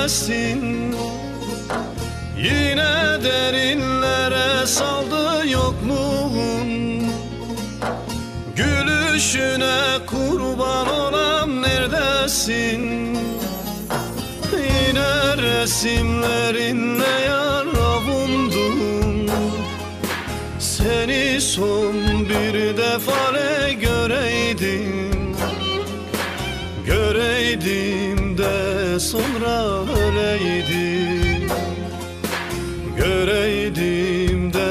neredesin? Yine derinlere saldı yokluğun. Gülüşüne kurban olan neredesin? Yine resimlerinle yar avundum. Seni son bir defa göreydim, göreydim de sonra öleydim, göreydim de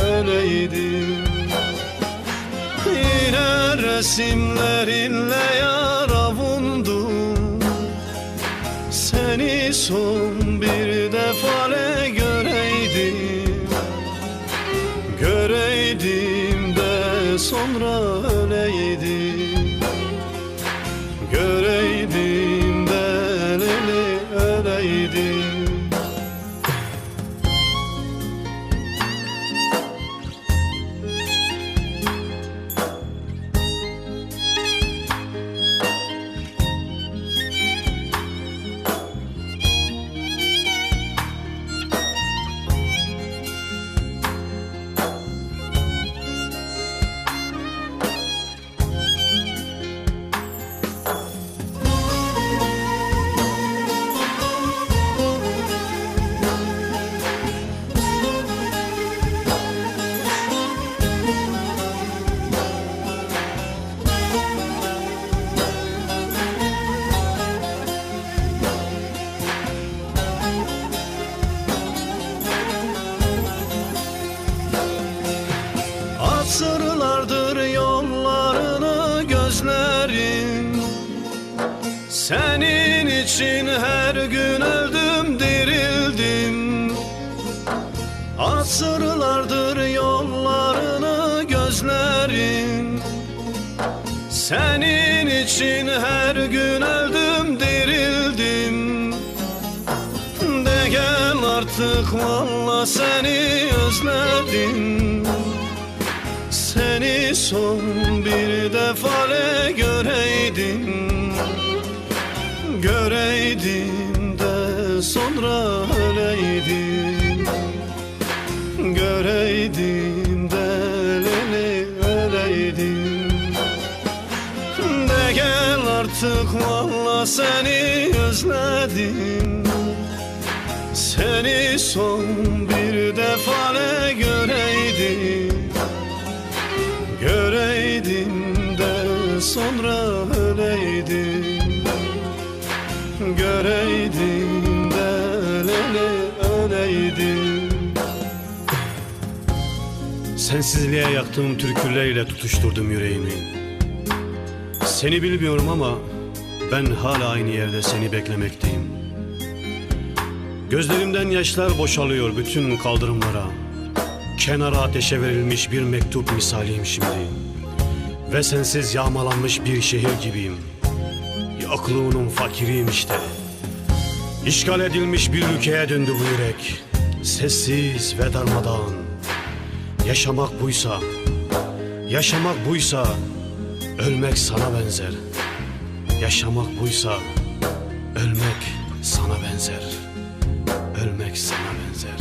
öleydim. Yine resimlerinle yar avundum. Seni son bir defa göreydim, göreydim de sonra öleydim, göreydim de öleydim. Asırlardır yollarını gözlerim. Senin için her gün öldüm dirildim. Asırlardır yollarını gözlerim. Senin için her gün öldüm dirildim. De gel artık valla seni özledim. Seni son bir defa göreydim, göreydim de sonra öleydim, göreydim de öleydim. De gel artık valla seni özledim. Seni son bir defa göreydim, göreydim de sonra öleydim, göreydim de öleydim. Sensizliğe yaktığım türkülerle tutuşturdum yüreğimi. Seni bilmiyorum ama ben hala aynı yerde seni beklemekteyim. Gözlerimden yaşlar boşalıyor bütün kaldırımlara. Kenara ateşe verilmiş bir mektup misaliyim şimdi. Ve sensiz yağmalanmış bir şehir gibiyim. Yokluğunun fakiriyim işte. İşgal edilmiş bir ülkeye döndü bu yürek. Sessiz ve darmadağın. Yaşamak buysa, yaşamak buysa ölmek sana benzer. Yaşamak buysa ölmek sana benzer. Ölmek sana benzer.